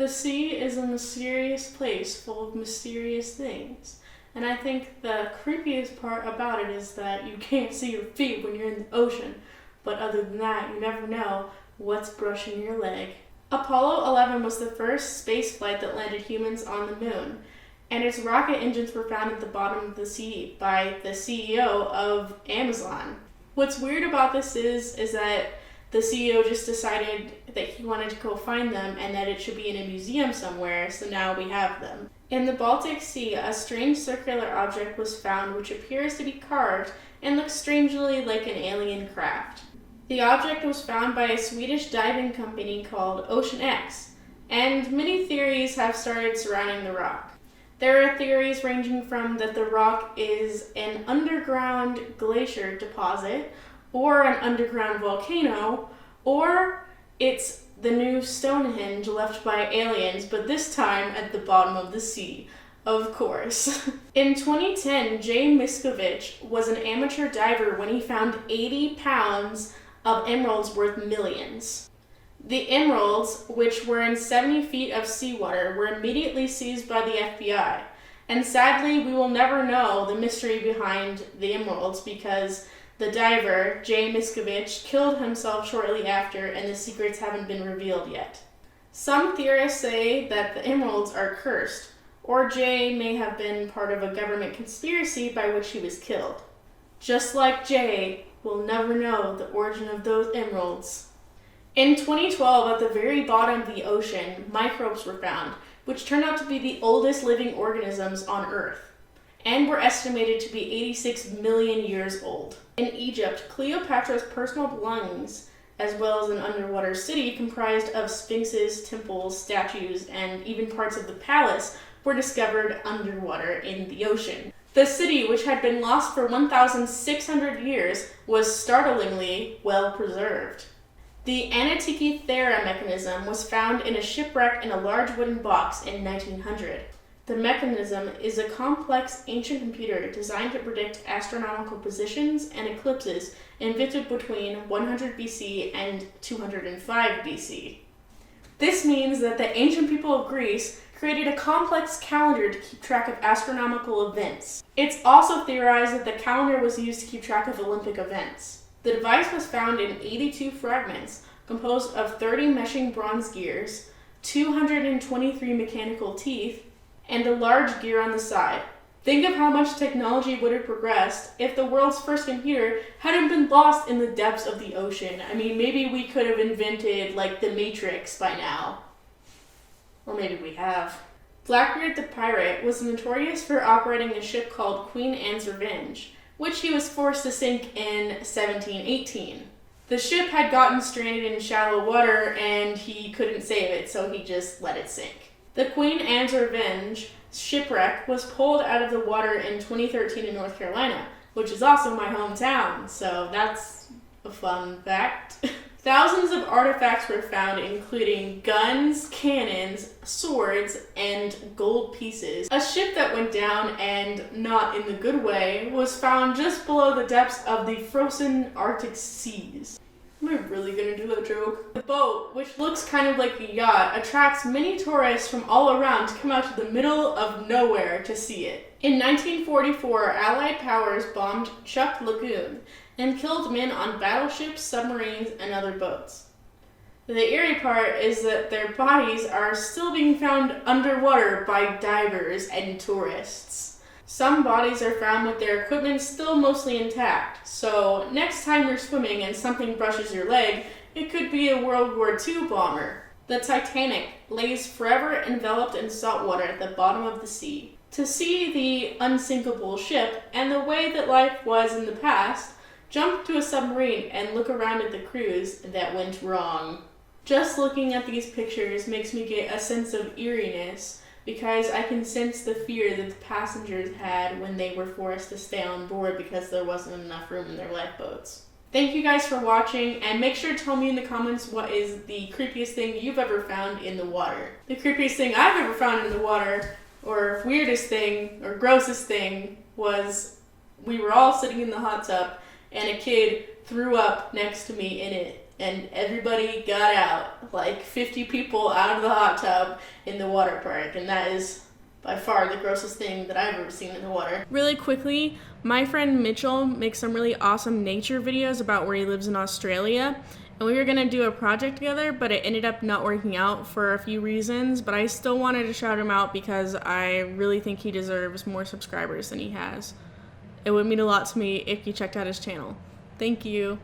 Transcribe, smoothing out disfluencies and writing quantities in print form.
The sea is a mysterious place full of mysterious things. And I think the creepiest part about it is that you can't see your feet when you're in the ocean. But other than that, you never know what's brushing your leg. Apollo 11 was the first space flight that landed humans on the moon. And its rocket engines were found at the bottom of the sea by the CEO of Amazon. What's weird about this is that the CEO just decided that he wanted to go find them and that it should be in a museum somewhere, so now we have them. In the Baltic Sea, a strange circular object was found which appears to be carved and looks strangely like an alien craft. The object was found by a Swedish diving company called Ocean X, and many theories have started surrounding the rock. There are theories ranging from that the rock is an underground glacier deposit, or an underground volcano, or it's the new Stonehenge left by aliens, but this time at the bottom of the sea, of course. In 2010, Jay Miskovich was an amateur diver when he found 80 pounds of emeralds worth millions. The emeralds, which were in 70 feet of seawater, were immediately seized by the FBI. And sadly, we will never know the mystery behind the emeralds because the diver, Jay Miskovich, killed himself shortly after, and the secrets haven't been revealed yet. Some theorists say that the emeralds are cursed, or Jay may have been part of a government conspiracy by which he was killed. Just like Jay, we'll never know the origin of those emeralds. In 2012, at the very bottom of the ocean, microbes were found, which turned out to be the oldest living organisms on Earth, and were estimated to be 86 million years old. In Egypt, Cleopatra's personal belongings, as well as an underwater city comprised of sphinxes, temples, statues, and even parts of the palace, were discovered underwater in the ocean. The city, which had been lost for 1,600 years, was startlingly well preserved. The Antikythera Mechanism was found in a shipwreck in a large wooden box in 1900. The mechanism is a complex ancient computer designed to predict astronomical positions and eclipses invented between 100 BC and 205 BC. This means that the ancient people of Greece created a complex calendar to keep track of astronomical events. It's also theorized that the calendar was used to keep track of Olympic events. The device was found in 82 fragments, composed of 30 meshing bronze gears, 223 mechanical teeth, and a large gear on the side. Think of how much technology would have progressed if the world's first computer hadn't been lost in the depths of the ocean. I mean, maybe we could have invented, like, the Matrix by now. Or maybe we have. Blackbeard the pirate was notorious for operating a ship called Queen Anne's Revenge, which he was forced to sink in 1718. The ship had gotten stranded in shallow water and he couldn't save it, so he just let it sink. The Queen Anne's Revenge shipwreck was pulled out of the water in 2013 in North Carolina, which is also my hometown, so that's a fun fact. Thousands of artifacts were found, including guns, cannons, swords, and gold pieces. A ship that went down, and not in the good way, was found just below the depths of the frozen Arctic seas. Am I really gonna do that joke? The boat, which looks kind of like a yacht, attracts many tourists from all around to come out to the middle of nowhere to see it. In 1944, Allied powers bombed Chuck Lagoon and killed men on battleships, submarines, and other boats. The eerie part is that their bodies are still being found underwater by divers and tourists. Some bodies are found with their equipment still mostly intact, so next time you're swimming and something brushes your leg, it could be a World War II bomber. The Titanic lays forever enveloped in salt water at the bottom of the sea. To see the unsinkable ship and the way that life was in the past, jump to a submarine and look around at the cruise that went wrong. Just looking at these pictures makes me get a sense of eeriness because I can sense the fear that the passengers had when they were forced to stay on board because there wasn't enough room in their lifeboats. Thank you guys for watching, and make sure to tell me in the comments what is the creepiest thing you've ever found in the water. The creepiest thing I've ever found in the water, or weirdest thing, or grossest thing, was we were all sitting in the hot tub and a kid threw up next to me in it. and everybody got out, like 50 people out of the hot tub in the water park, and that is by far the grossest thing that I've ever seen in the water. Really quickly, my friend Mitchell makes some really awesome nature videos about where he lives in Australia, and we were gonna do a project together, but it ended up not working out for a few reasons, but I still wanted to shout him out because I really think he deserves more subscribers than he has. It would mean a lot to me if you checked out his channel. Thank you.